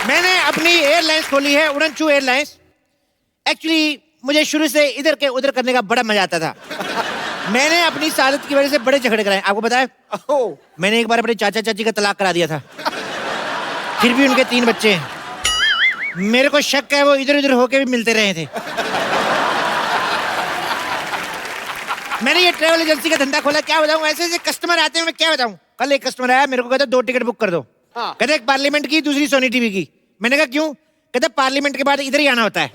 मैंने अपनी एयरलाइंस खोली है, उड़नचू एयरलाइंस। एक्चुअली मुझे शुरू से इधर के उधर करने का बड़ा मजा आता था। मैंने अपनी सादत की वजह से बड़े झगड़े कराए। आपको पता है, मैंने एक बार अपने चाचा चाची का तलाक करा दिया था, फिर भी उनके 3 बच्चे हैं। मेरे को शक है वो इधर उधर होके भी मिलते रहे थे। मैंने ये ट्रैवल एजेंसी का धंधा खोला, क्या बताऊं, ऐसे ऐसे कस्टमर आते हैं, मैं क्या बताऊं। कल एक कस्टमर आया, मेरे को कहता 2 टिकट बुक कर दो। कहते एक पार्लियामेंट की, दूसरी सोनी टीवी की। मैंने कहा क्यों? कहते पार्लियामेंट के बाद इधर ही आना होता है।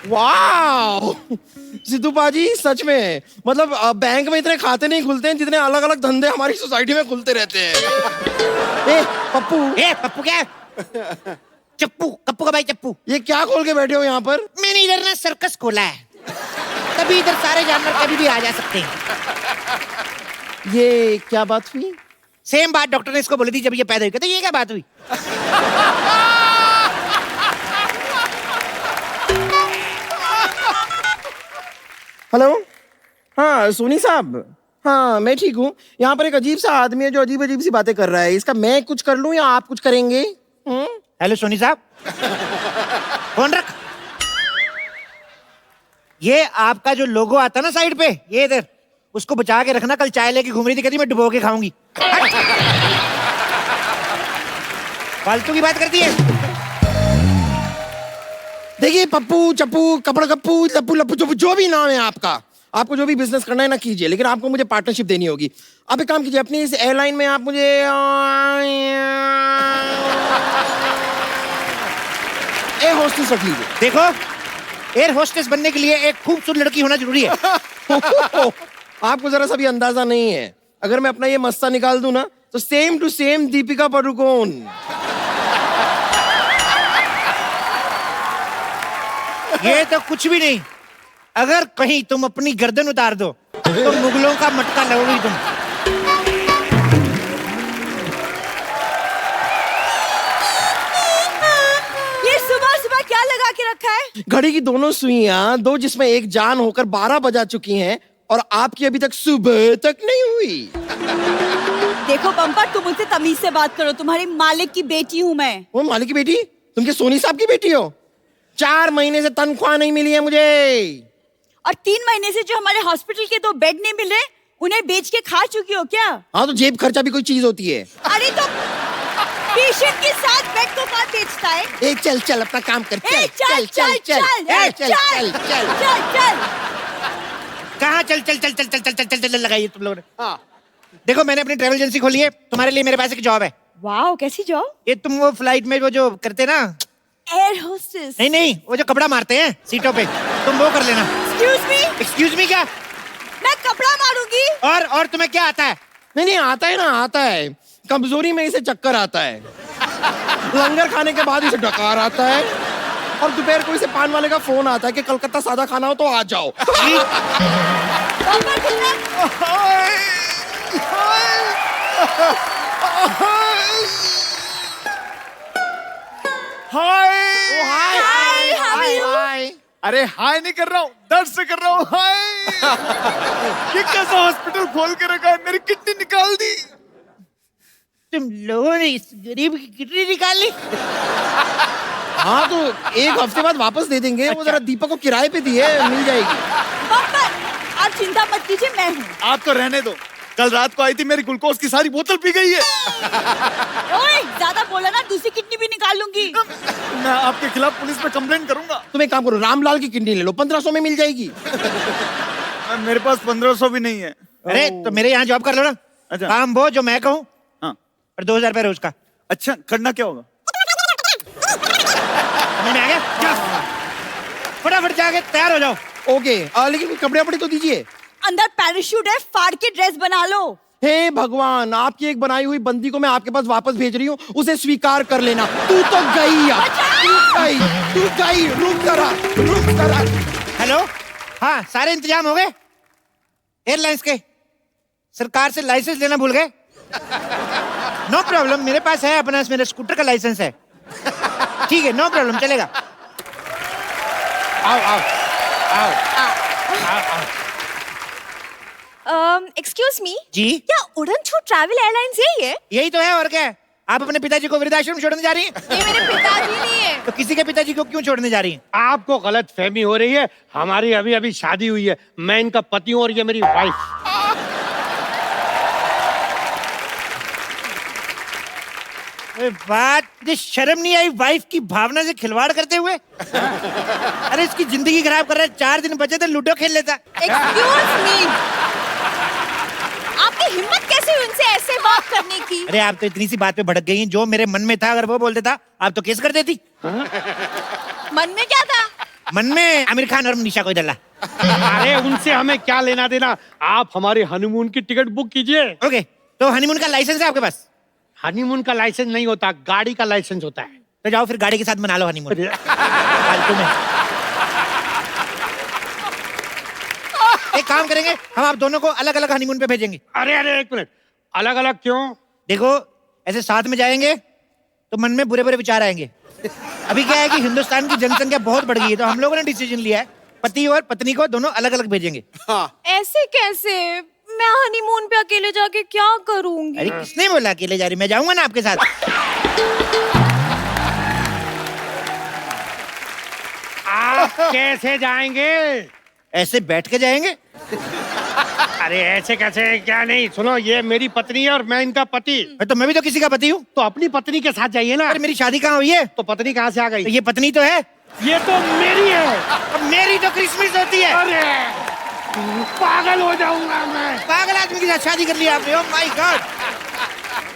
वाह सिद्धू पाजी, सच में मतलब बैंक में इतने खाते नहीं खुलते हैं जितने अलग अलग धंधे हमारी सोसाइटी में खुलते रहते हैं। पप्पू क्या? चप्पू, कप्पू का भाई चप्पू। ये क्या खोल के बैठे हो यहाँ पर? मैंने इधर ना सर्कस खोला है, तभी इधर सारे जानवर कभी भी आ जा सकते हैं। ये क्या बात हुई? सेम बात डॉक्टर ने इसको बोली थी जब ये पैदा हुई। कहते ये क्या बात हुई? हेलो, हाँ सोनी साहब, हाँ मैं ठीक हूँ। यहाँ पर एक अजीब सा आदमी है जो अजीब अजीब सी बातें कर रहा है। इसका मैं कुछ कर लूँ या आप कुछ करेंगे? हेलो सोनी साहब, फोन रख। ये आपका जो लोगो आता ना साइड पे, ये इधर, उसको बचा के रखना। कल चाय लेके घूम रही थी, कहती मैं डुबो के खाऊंगी। फालतू की बात करती है। देखिए पप्पू, चप्पू, कपड़ा कप्पू, लप्पू लप्पू चप्पू, जो भी नाम है आपका, आपको जो भी बिजनेस करना है ना कीजिए, लेकिन आपको मुझे पार्टनरशिप देनी होगी। आप एक काम कीजिए, अपनी इस एयरलाइन में आप मुझे एयर होस्टेस रख लीजिए। देखो, एयर होस्टेस बनने के लिए एक खूबसूरत लड़की होना जरूरी है। आपको जरा सा भी अंदाजा नहीं है, अगर मैं अपना ये मस्ता निकाल दूं ना तो same to same Deepika Padukone. ये तो कुछ भी नहीं। अगर कहीं तुम अपनी गर्दन उतार दो तो मुगलों का मटका लगोगी तुम। ये सुबह सुबह क्या लगा के रखा है? घड़ी की दोनों सुइयां, दो जिसमें एक जान होकर 12 बजा चुकी हैं और आपकी अभी तक सुबह तक नहीं हुई। देखो बम्पर, तुम मुझसे तमीज से बात करो। तुम्हारी मालिक की बेटी हूँ मैं। वो मालिक की बेटी? तुम क्या सोनी साहब की बेटी हो? 4 महीने से तनख्वाह नहीं मिली है मुझे। और 3 महीने से जो हमारे हॉस्पिटल के 2 बेड नहीं मिले, उन्हें बेच के खा चुकी हो क्या? हाँ तो जेब खर्चा भी कोई चीज होती है। अरे तो पेशेंट के साथ बेड को कौन बेचता है? ए चल चल अपना काम कर। चल चल चल चल चल कहाँ चल चल चल चल चल चल चल चल चल लगाइए तुम लोगों ने। देखो, मैंने अपनी ट्रैवल एजेंसी खोली है, तुम्हारे लिए मेरे पास एक जॉब है। वाह, कैसी जॉब? ये तुम वो फ्लाइट में वो जो करते ना, एयर होस्टेस। नहीं, वो जो कपड़ा मारते हैं सीटों पे, तुम वो कर लेना। एक्सक्यूज मी क्या? मैं कपड़ा मारूंगी। और तुम्हें क्या आता है? नहीं आता है ना, आता है। कमजोरी में इसे चक्कर आता है, लंगर खाने के बाद इसे डकार आता है, और दोपहर को इसे पान वाले का फोन आता है कि कलकत्ता सादा खाना हो तो आ जाओ। हाय। अरे हाय नहीं कर रहा हूँ, दर्द से कर रहा हूँ हाय। ये कैसा हॉस्पिटल खोल के रखा है, मेरी किडनी निकाल दी। तुम लोगों ने इस गरीब की किडनी निकाल ली? हाँ तो 1 हफ्ते बाद वापस दे देंगे। वो जरा दीपक को किराए पे दी है, मिल जाएगी। आप चिंता मत कीजिए, मैं हूँ। आप तो रहने दो, कल रात को आई थी, मेरी ग्लूकोज की सारी बोतल पी गई है। ओए, ज्यादा बोला ना, दूसरी किडनी भी निकाल लूंगी। मैं आपके खिलाफ पुलिस में कंप्लेंट करूंगा। तुम एक काम करो, रामलाल की किडनी ले लो, 1500 में मिल जाएगी। मेरे पास 1500 भी नहीं है। अरे तो मेरे यहाँ जॉब कर लो ना। अच्छा। काम वो जो मैं कहूँ, हाँ। और 2000 रुपए रोज का। अच्छा, करना क्या होगा? समझ में आ गया? फटाफट जाके तैयार हो जाओ। ओके, लेकिन कपड़े वपड़े तो दीजिए। अंदर पैराशूट है, फाड़ के ड्रेस बना लो। हे भगवान, आपकी एक बनाई हुई बंदी को मैं आपके पास वापस भेज रही हूँ, उसे स्वीकार कर लेना। तू तो गई यार, तू गई। रुक जरा। हेलो, हाँ सारे इंतजाम हो गए एयरलाइंस के? सरकार से लाइसेंस लेना भूल गए? नो प्रॉब्लम, मेरे पास है अपना, मेरे स्कूटर का लाइसेंस है। ठीक है, नो प्रॉब्लम, चलेगा। आओ आओ आओ एक्सक्यूज मी, जी क्या उड़न छू ट्रैवल एयरलाइंस यही है? यही तो है, और क्या है? आप अपने पिताजी को वृद्धाश्रम छोड़ने जा रही हैं? ये मेरे पिताजी नहीं है। तो किसी के पिताजी को क्यों छोड़ने जा रही हैं? आपको गलत फहमी हो रही है। हमारी अभी अभी शादी हुई है, मैं इनका पति हूँ और ये मेरी वाइफ। बात मुझे शर्म नहीं आई वाइफ की भावना से खिलवाड़ करते हुए? अरे इसकी जिंदगी खराब कर रहा है। 4 दिन बचे थे, लूडो खेल लेता। एक्सक्यूज मी, आपकी हिम्मत कैसे हुई उनसे ऐसे बात करने की? अरे आप तो इतनी सी बात पे भड़क गई हैं। जो मेरे मन में था अगर वो बोल देता आप तो केस कर देती। मन में क्या था? मन में आमिर खान और मनीषा को डला। अरे उनसे हमें क्या लेना देना, आप हमारे हनीमून की टिकट बुक कीजिए। ओके, तो हनीमून का लाइसेंस है आपके पास? हनीमून का लाइसेंस नहीं होता, गाड़ी का लाइसेंस होता है। तो जाओ फिर गाड़ी के साथ मना लो हनीमून। फालतू में। एक काम करेंगे, हम आप दोनों को अलग अलग हनीमून पे भेजेंगे। अरे अरे एक मिनट, अलग अलग क्यों? देखो, ऐसे साथ में जाएंगे तो मन में बुरे बुरे विचार आएंगे। अभी क्या है कि हिंदुस्तान की जनसंख्या बहुत बढ़ गई है, तो हम लोगों ने डिसीजन लिया है पति और पत्नी को दोनों अलग अलग भेजेंगे। ऐसे कैसे? मैं हनीमून पे अकेले जाके क्या करूंगी? अरे किसने बोला अकेले जा रही? मैं जाऊंगा ना आपके साथ। आप कैसे जाएंगे? ऐसे बैठ के जाएंगे। अरे ऐसे कैसे? क्या नहीं, सुनो, ये मेरी पत्नी है और मैं इनका पति। तो मैं भी तो किसी का पति हूँ। तो अपनी पत्नी के साथ जाइए ना। अरे मेरी शादी कहाँ हुई है? तो पत्नी कहाँ से आ गई? तो ये पत्नी तो है। ये तो मेरी है। अब मेरी तो क्रिसमस होती है। अरे पागल हो जाऊंगा मैं। पागल आदमी के साथ शादी कर लिया आपने? Oh my God.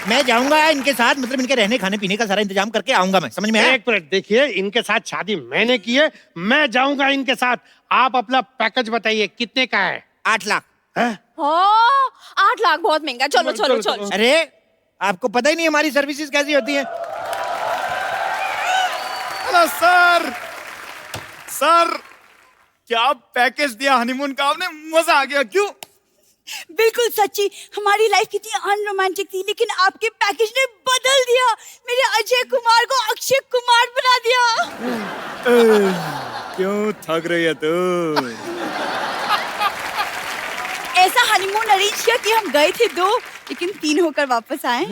मैं जाऊंगा इनके साथ, मतलब इनके रहने खाने पीने का सारा इंतजाम करके आऊंगा मैं। समझ में आया? एक मिनट देखिए, इनके साथ शादी मैंने की है, मैं जाऊंगा इनके साथ। आप अपना पैकेज बताइए कितने का है? 8 लाख। हैं? 8 लाख बहुत महंगा। चलो चलो चलो। अरे आपको पता ही नहीं हमारी सर्विसेज कैसी होती हैं। हेलो सर, सर क्या पैकेज दिया हनीमून का आपने, मजा आ गया। क्यों? बिल्कुल सच्ची, हमारी लाइफ कितनी अनरोमांटिक थी, लेकिन आपके पैकेज ने बदल दिया। मेरे अजय कुमार को अक्षय कुमार बना दिया। क्यों थक रही है तू? ऐसा हनीमून अरेंज किया कि हम गए थे 2, लेकिन 3 होकर वापस आए।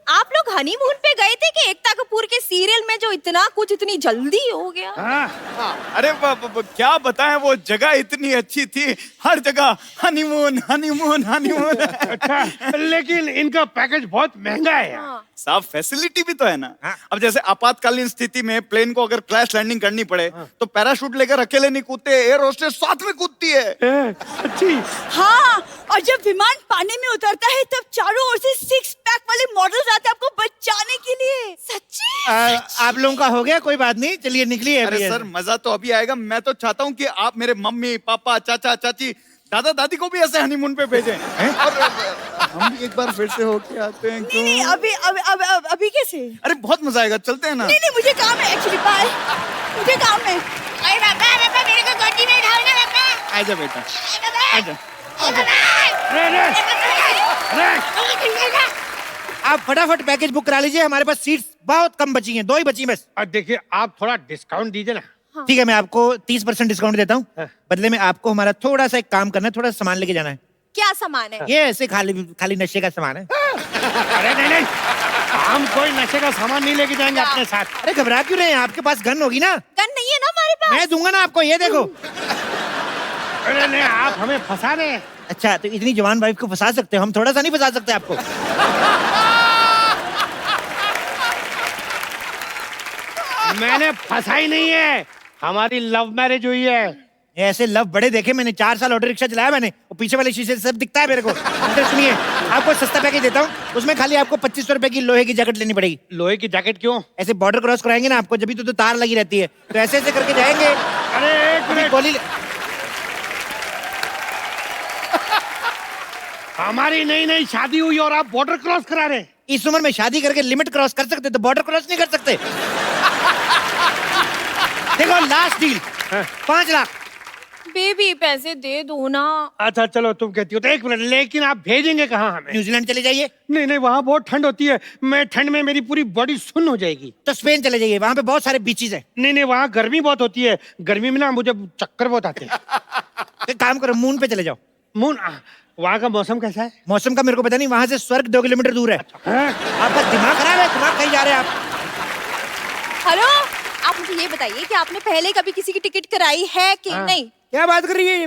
आप लोग हनीमून पे गए थे कि एकता कपूर के सीरियल में जो इतना कुछ इतनी जल्दी हो गया? अरे क्या बताएं, वो जगह इतनी अच्छी थी, हर जगह हनीमून हनीमून हनीमून। अच्छा, लेकिन इनका पैकेज बहुत महंगा है यार। साहब फैसिलिटी भी तो है ना। अब जैसे आपातकालीन स्थिति में प्लेन को अगर क्रैश लैंडिंग करनी पड़े तो पैराशूट लेकर अकेले नहीं कूदते, एयर होस्टेस साथ में कूदती है। अच्छी। हाँ, और जब विमान पानी में उतरता है तब चारों ओर से 6 पैक वाले मॉडल्स आते हैं आपको बचाने के लिए। सच्ची? आप लोगों का हो गया? कोई बात नहीं, चलिए निकलिए। अरे सर मजा तो अभी आएगा। मैं तो चाहता हूँ कि आप मेरे मम्मी पापा चाचा चाची दादा दादी को भी ऐसे हनीमून पे भेजें। और हम भी एक बार फिर से होके आते हैं। क्यों? नहीं, अभी कैसे? अरे बहुत मजा आएगा, चलते हैं ना। नहीं, मुझे काम है एक्चुअली। बाय, मुझे काम है। अरे पापा मेरे को गोदी में उठाओ ना पापा। आजा बेटा, आजा। आप फटाफट पैकेज बुक करा लीजिए, हमारे पास सीट्स बहुत कम बची हैं, 2 ही बची बस। और देखिए, आप थोड़ा डिस्काउंट दीजिए ना। ठीक है, मैं आपको 30% डिस्काउंट देता हूँ। हाँ। बदले में आपको हमारा थोड़ा सा एक काम करना है, थोड़ा सा सामान लेके जाना है। क्या सामान है? ये ऐसे खाली नशे का सामान है। अरे नहीं, हम कोई नशे का सामान नहीं लेके जाएंगे अपने साथ। अरे घबरा क्यों रहे हैं? आपके पास गन होगी ना? गन नहीं है ना हमारे पास? मैं दूंगा ना आपको, ये देखो। अरे नहीं, आप हमें फंसा रहे हैं। अच्छा, तो इतनी जवान वाइफ को फंसा सकते हो, हम थोड़ा सा नहीं फंसा सकते आपको? मैंने फंसा ही नहीं है, हमारी लव मैरिज हुई है। ऐसे लव बड़े देखे मैंने, 4 साल ऑटो रिक्शा चलाया मैंने, वो पीछे वाले शीशे से सब दिखता है मेरे को। तो सुनिए, आपको सस्ता पैकेज देता हूँ, उसमें खाली आपको 2500 रुपए की लोहे की जैकेट लेनी पड़ेगी। लोहे की जैकेट क्यों? ऐसे बॉर्डर क्रॉस कराएंगे ना आपको, जब भी तो तार लगी रहती है, तो ऐसे ऐसे करके जाएंगे। अरे एक मिनट, गोली हमारी नई नई शादी हुई और आप बॉर्डर क्रॉस करा रहे हैं? इस उम्र में शादी करके लिमिट क्रॉस कर सकते, तो बॉर्डर क्रॉस नहीं कर सकते। देखो लास्ट डील 5 लाख। बेबी पैसे दे दो ना। अच्छा चलो तुम कहती हो तो 1 मिनट, लेकिन आप भेजेंगे कहाँ हमें? न्यूजीलैंड चले जाइए, नहीं नहीं, वहाँ बहुत ठंड होती है, मैं ठंड में मेरी पूरी बॉडी सुन्न हो जाएगी। तो स्पेन चले जाइए, वहां पे बहुत सारे बीचेस हैं। नहीं नहीं, वहाँ गर्मी बहुत होती है, गर्मी में ना मुझे चक्कर बहुत आते हैं। एक काम करो, मून पे चले जाओ। मून, वहाँ का मौसम कैसा है? मौसम का मेरे को पता नहीं, वहां से स्वर्ग 2 किलोमीटर दूर है। हाँ? आपका दिमाग खराब है, दिमाग कहीं जा रहे हैं आप? हेलो, आप मुझे ये बताइए कि आपने पहले कभी किसी की टिकट कराई है कि हाँ। नहीं? क्या बात कर रही है ये?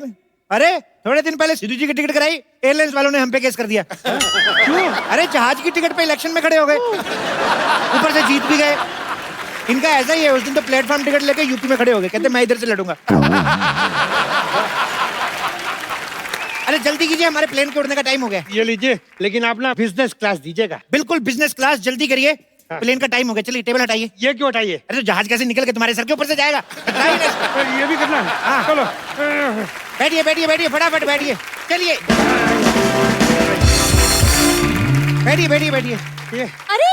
अरे थोड़े दिन पहले सिद्धू जी की टिकट कराई, एयरलाइंस वालों ने हम पे केस कर दिया। क्यों? अरे जहाज की टिकट पे इलेक्शन में खड़े हो गए, ऊपर से जीत भी गए। इनका ऐसा ही है, उस दिन तो प्लेटफॉर्म टिकट लेके यूपी में खड़े हो गए, कहते मैं इधर से लड़ूंगा। अरे जल्दी कीजिए, हमारे प्लेन के उड़ने का टाइम हो गया। ये लीजिए, लेकिन आप ना बिजनेस क्लास दीजिएगा। बिल्कुल बिजनेस क्लास, जल्दी करिए, प्लेन का टाइम हो गया। चलिए टेबल हटाइए। ये क्यों हटाइए? अरे तो जहाज कैसे निकल के तुम्हारे सर के ऊपर से जाएगा? ये भी करना है? हाँ। चलो। बैठिए बैठिए बैठिए, फटाफट बैठिए, चलिए बैठिए बैठिए बैठिए। ये अरे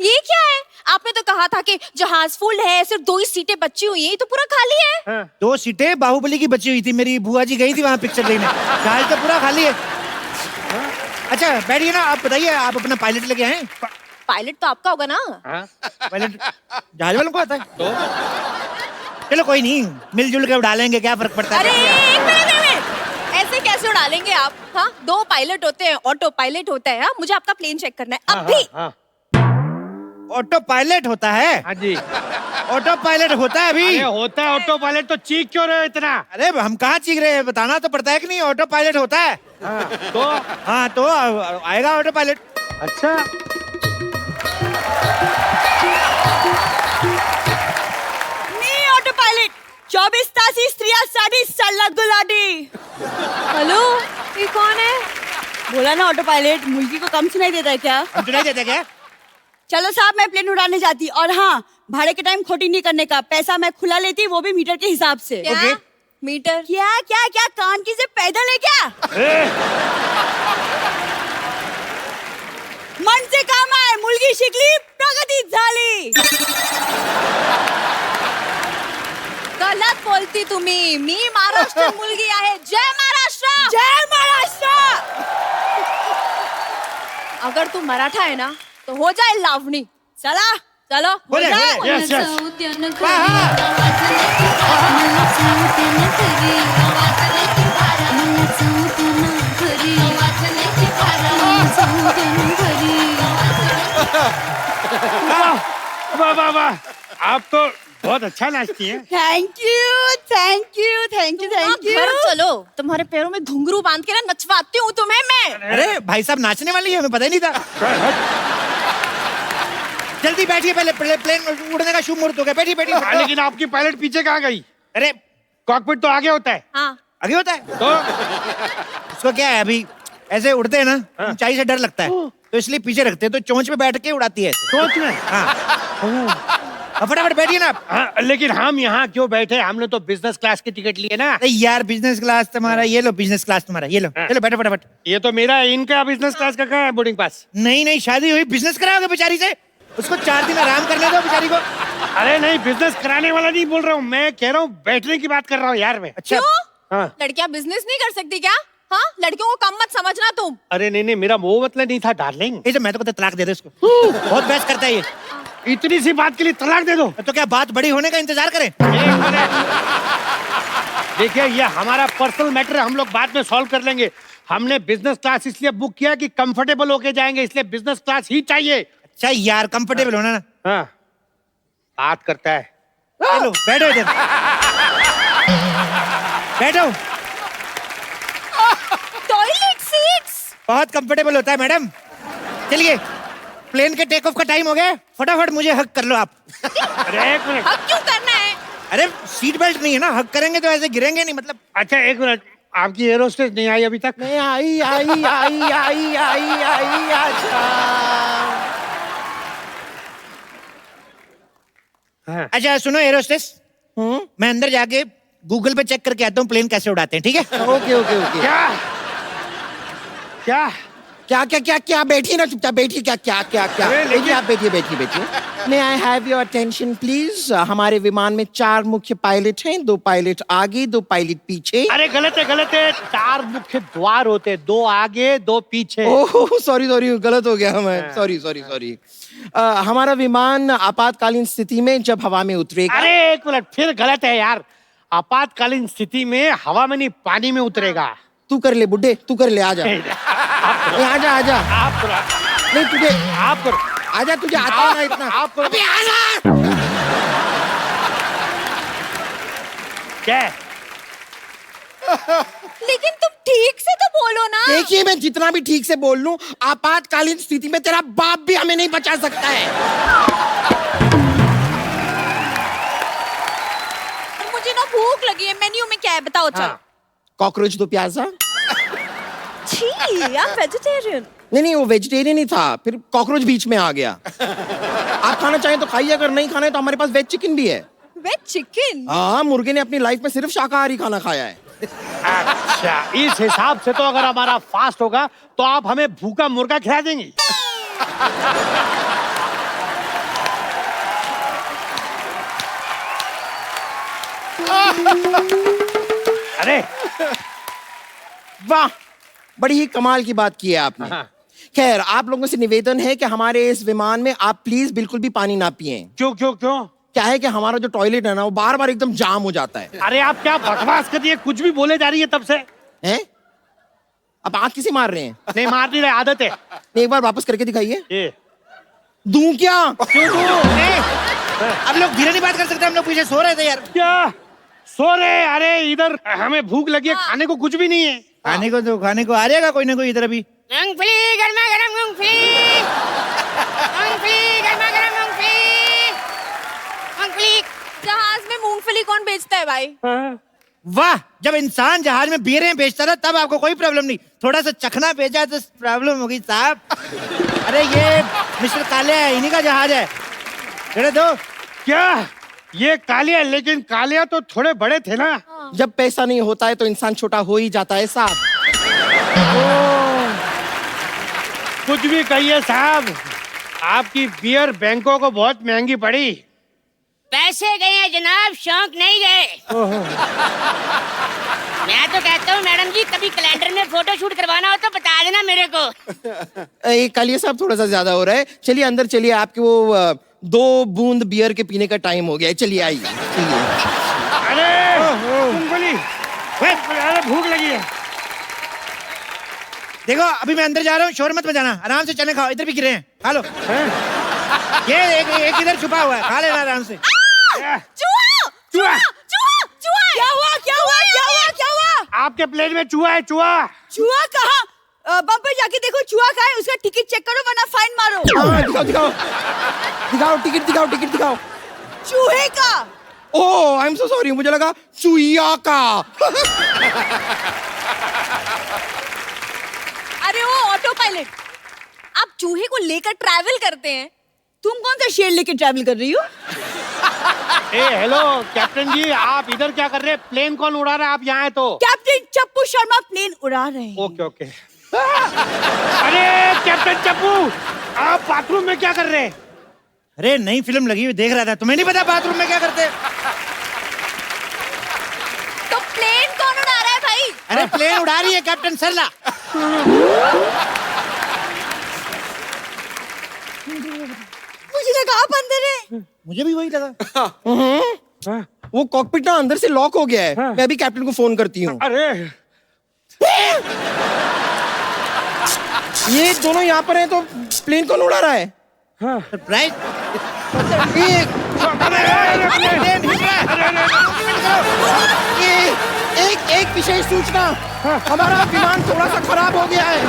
ये क्या है? आपने तो कहा था कि जहाज फुल है, सिर्फ 2 ही सीटें बची हुई हैं, ये तो पूरा खाली है। हाँ। 2 सीटें बाहुबली की बची हुई थी, मेरी बुआ जी गई थी वहां पिक्चर देखने, जहाज तो पूरा खाली है। अच्छा बैठिए ना, आप बताइए, आप अपना पायलट लेके आए? पायलट तो आपका होगा ना? हाँ? पायलट जहाज वालों को आता है तो? चलो कोई नहीं, मिलजुल के उड़ा लेंगे, क्या फर्क पड़ता है। अरे एक मिनट, ऐसे कैसे उड़ा लेंगे आप? हाँ, 2 पायलट होते हैं, ऑटो पायलट होता है। हाँ, मुझे आपका प्लेन चेक करना है अभी। हाँ, ऑटो पायलट होता है? हाँ जी। ऑटो पायलट होता है अभी? अरे होता है ऑटो पायलट, तो चीख क्यों रहे हो इतना? अरे हम कहाँ चीख रहे हैं, बताना तो पड़ता है कि नहीं, ऑटो पायलट होता है। तो हाँ तो आएगा ऑटो पायलट। अच्छा, मी ऑटो पायलट 24 तासी स्त्रियासाठी सल्ला गुलाटी। हेलो, ये कौन है? बोला ना ऑटो पायलट, मुर्गी को कम सुनाई देता है क्या? हम सुनाई देते क्या? चलो साहब, मैं प्लेन उड़ाने जाती, और हाँ, भाड़े के टाइम खोटी नहीं करने का, पैसा मैं खुला लेती, वो भी मीटर के हिसाब से। क्या? ओके। मीटर? क्या क्या क्या, कान की से पैदल है क्या? मन से काम आहे, मुलगी शिकली, प्रगती झाली। गलत बोलती तुम्ही, मी महाराष्ट्र मुलगी आहे। जय महाराष्ट्र, जय महाराष्ट्र। अगर तू मराठा है ना तो हो जाए लावणी। चला चलो, हो जाए, हो जाए। Yes yes. वाह वाह वाह, आप तो बहुत अच्छा नाचती हैं। Thank you thank you thank you thank you. घर चलो, तुम्हारे पैरों में घुंघरू बांध के ना नचवाती हूँ तुम्हें मैं। अरे भाई साहब नाचने वाली है, हमें पता ही नहीं था। जल्दी बैठिए, पहले प्लेन उड़ने का शुभ मुहूर्त हो गया, बैठिए बैठिए। हाँ, लेकिन आपकी पायलट पीछे कहाँ गई? अरे कॉकपिट तो आगे होता है। हाँ, आगे होता है तो उसको क्या है, अभी ऐसे उड़ते हैं ना, ऊंचाई से डर लगता है तो इसलिए पीछे रखते हैं, तो चोंच पे बैठ के उड़ाती है ऐसे। सोच में। हाँ अब फटाफट बैठिए ना आप। हाँ, लेकिन हम यहाँ क्यों बैठे? हमने तो बिजनेस क्लास की टिकट लिए ना। अरे यार बिजनेस क्लास तुम्हारा, ये लो बिजनेस क्लास तुम्हारा, ये लो। हाँ। चलो बैठो फटाफट। ये तो मेरा है, इनका बिजनेस क्लास का कहाँ है बोर्डिंग पास? नहीं नहीं, शादी हुई, बिजनेस कराओगे बेचारी से? उसको 4 दिन आराम करने दो बेचारी को। अरे नहीं, बिजनेस कराने वाला नहीं बोल रहा हूँ मैं, कह रहा हूँ बैठने की बात कर रहा हूँ यार मैं। अच्छा क्यों? हाँ। लड़कियां बिजनेस नहीं कर सकती क्या? हाँ, लड़कियों को कम मत समझना तुम। अरे नहीं नहीं, मेरा वो मतलब नहीं था डार्लिंग। ये जो मैं तो कहता तलाक दे दो इसको, बहुत बहस करता है ये। इतनी सी बात के लिए तलाक दे दो? तो क्या बात बड़ी होने का इंतजार करें? एक मिनट। देखिए, ये हमारा पर्सनल मैटर है, हम लोग बाद में सॉल्व कर लेंगे। हमने बिजनेस क्लास इसलिए बुक किया कि कंफर्टेबल होके जाएंगे, इसलिए बिजनेस क्लास ही चाहिए। अच्छा यार कंफर्टेबल होना ना। हाँ, बात करता है। चलो बैठो इधर, बैठो। टॉयलेट सीट्स बहुत कंफर्टेबल होता है मैडम। चलिए प्लेन के टेक ऑफ का टाइम हो गया, फटाफट मुझे हक कर लो आप। अरे एक मिनट। हक क्यों करना है? अरे सीट बेल्ट नहीं है ना, हक करेंगे तो ऐसे गिरेंगे नहीं, मतलब। अच्छा एक मिनट, आपकी एयर होस्टेस नहीं आई अभी तक? नहीं आई आई आई आई आई आई अच्छा। हाँ। अच्छा सुनो एयर होस्टेस, मैं अंदर जाके गूगल पे चेक करके आता हूँ प्लेन कैसे उड़ाते हैं, ठीक है? Okay okay okay. क्या क्या क्या क्या क्या क्या बैठिए ना चुपचाप बैठिए क्या क्या क्या क्या अरे, लेकिन- बैठिए आप बैठिए बैठिए बैठिए may I have your attention please हमारे विमान में 4 मुख्य पायलट हैं 2 पायलट आगे 2 पायलट पीछे अरे गलत है 4 मुख्य द्वार होते, 2 आगे 2 पीछे। ओह सॉरी सॉरी गलत हो गया मैं सॉरी सॉरी सॉरी हमारा विमान आपातकालीन स्थिति में जब हवा में उतरेगा अरे एक मिनट, फिर गलत है यार। आपातकालीन स्थिति में हवा में नहीं पानी में उतरेगा। तू कर ले बुड्ढे तू कर ले आजा ए, आजा आजा आप करो, नहीं तुझे आप करो। आजा तुझे आता है ना इतना आप करो। अबे आजा क्या है? लेकिन तुम ठीक से तो बोलो ना। देखिए मैं जितना भी ठीक से बोल लूं आपातकालीन स्थिति में तेरा बाप भी हमें नहीं बचा सकता है मुझे ना भूख लगी है, मेन्यू में क्या है बताओ चल। हाँ। कॉकरोच 2 प्याजा छी, आप वेजिटेरियन। नहीं वो वेजिटेरियन ही था फिर कॉकरोच बीच में आ गया आप खाना चाहें तो खाइए अगर नहीं खाना है तो हमारे पास वेज चिकन भी है वेज चिकन। हाँ मुर्गे ने अपनी लाइफ में सिर्फ शाकाहारी खाना खाया है अच्छा, इस हिसाब से तो अगर हमारा फास्ट होगा तो आप हमें भूखा मुर्गा खिला देंगी। अरे वाह बड़ी ही कमाल की बात की है आपने हाँ। खैर आप लोगों से निवेदन है कि हमारे इस विमान में आप प्लीज बिल्कुल भी पानी ना पिए क्यों क्यों क्यों? क्या है कि हमारा जो टॉयलेट है ना वो बार बार एकदम जाम हो जाता है अरे आप क्या बकवास कर रही है, कुछ भी बोले जा रही है तब से। हैं? आप आंख किसे मार रहे हैं नहीं मार नहीं रहे, आदत है एक बार वापस करके दिखाइए ये। दूं क्या क्यों दूं? अब लोग धीरे नहीं बात कर सकते, हम लोग पीछे सो रहे थे यार। क्या सो रहे? अरे इधर हमें भूख लगी है, खाने को कुछ भी नहीं है। खाने को तो खाने को आ जाएगा कोई ना कोई इधर अभी। मूंगफली गर्मा गर्म मूंगफली मूंगफली गर्मा गर्म मूंगफली मूंगफली। जहाज में मूंगफली कौन बेचता है भाई? वाह, जब इंसान जहाज में बीयरें बेचता था तब आपको कोई प्रॉब्लम नहीं, थोड़ा सा चखना बेचा तो प्रॉब्लम होगी साहब। अरे ये मिस्टर काले है, इन्हीं का जहाज है। चले दो। क्या ये कालिया? लेकिन कालिया तो थोड़े बड़े थे ना। जब पैसा नहीं होता है तो इंसान छोटा हो ही जाता है साहब कुछ भी कहिए साहब, आपकी बियर बैंकों को बहुत महंगी पड़ी। पैसे गए हैं जनाब, शौक नहीं गए। मैं तो कहता हूँ मैडम जी कभी कैलेंडर में फोटो शूट करवाना हो तो बता देना मेरे को। कालिया साहब थोड़ा सा ज्यादा हो रहा है चलिए अंदर चलिए आपके वो 2 बूंद बियर के पीने का टाइम हो गया है चलिए आइए चलिए अरे मूंगफली, अरे भूख लगी है। देखो अभी मैं अंदर जा रहा हूँ, शोर मत मचाना, आराम से चने खाओ, इधर भी गिरे हैं, खा लो। ये एक इधर छुपा हुआ है, खा लेना आराम से। चूहा! चूहा! चूहा! चूहा! क्या हुआ? क्या हुआ? क्या हुआ? क्या हुआ? आपके प्लेन में चूहा है, चूहा। चूहा कहाँ? बम्पर जाके देखो चूहा कहाँ है, उसका टिकट चेक करो वरना फाइन मारो। हाँ, दिखाओ दिखाओ दिखाओ टिकट दिखाओ चूहे का। ओह आई एम सो सॉरी मुझे लगा चुईया का अरे वो ऑटो पायलट, आप चूहे को लेकर ट्रैवल करते हैं, तुम कौन सा शेर लेकर ट्रैवल कर रही हो? ए हेलो कैप्टन जी, आप इधर क्या कर रहे हैं? प्लेन कौन उड़ा रहा है? आप यहाँ है तो। कैप्टन चप्पू शर्मा प्लेन उड़ा रहे हैं। Okay okay. अरे कैप्टन चप्पू, आप बाथरूम में क्या कर रहे हैं? अरे नई फिल्म लगी हुई देख रहा था, तुम्हें नहीं पता बाथरूम में क्या करते? तो प्लेन कौन उड़ा रहा है भाई? अरे प्लेन उड़ा रही है कैप्टन सरला। मुझे लगा आप अंदर है। मुझे भी वही लगा। वो कॉकपिट ना अंदर से लॉक हो गया है मैं अभी कैप्टन को फोन करती हूँ अरे ये दोनों यहाँ पर हैं तो प्लेन कौन उड़ा रहा है सरप्राइज। एक विशेष सूचना हमारा विमान थोड़ा सा खराब हो गया है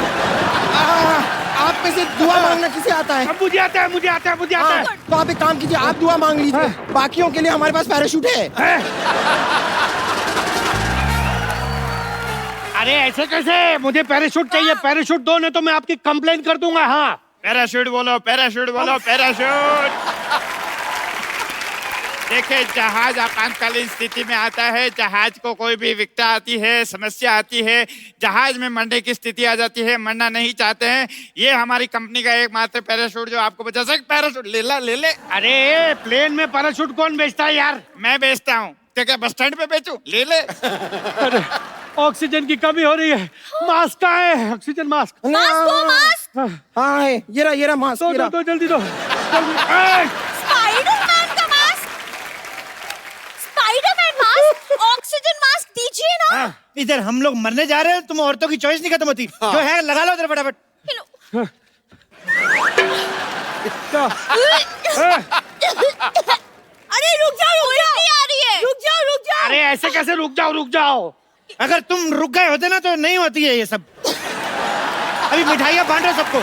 आप में से दुआ मांगना किसे आता है? मुझे आता है, मुझे आता है, मुझे आता है। तो आप एक काम कीजिए आप दुआ मांग लीजिए बाकियों के लिए हमारे पास पैराशूट है अरे ऐसे कैसे? मुझे पैराशूट चाहिए, पैराशूट दो, नहीं तो मैं आपकी कंप्लेन कर दूंगा। हाँ पैराशूट बोलो पैराशूट बोलो पैराशूट। देखिए, जहाज आपातकालीन स्थिति में आता है। जहाज को कोई भी विकटा आती है, समस्या आती है, जहाज में मरने की स्थिति आ जाती है, मरना नहीं चाहते हैं, ये हमारी कंपनी का एकमात्र पैराशूट जो आपको बचा सकता। पैराशूट ले ले। अरे प्लेन में पैराशूट कौन बेचता है यार? मैं बेचता हूँ। तो क्या बस स्टैंड पे बेचूं? ले। अरे ऑक्सीजन की कमी हो रही है। मास्क कहाँ है? Oxygen mask. मास्क हाँ है, ये रहा मास्क। दो जल्दी दो। स्पाइडरमैन का mask, Spiderman mask, oxygen mask दीजिए ना। इधर हम लोग मरने जा रहे हैं, तुम औरतों की चॉइस नहीं खत्म होती। जो है लगा लो इधर फटाफट। अरे रुक जाओ, आ रही है। रुक जाओ। अरे ऐसे कैसे रुक जाओ? अगर तुम रुक गए होते ना तो नहीं होती है ये सब। अभी मिठाइयाँ बांट रहे हो सबको।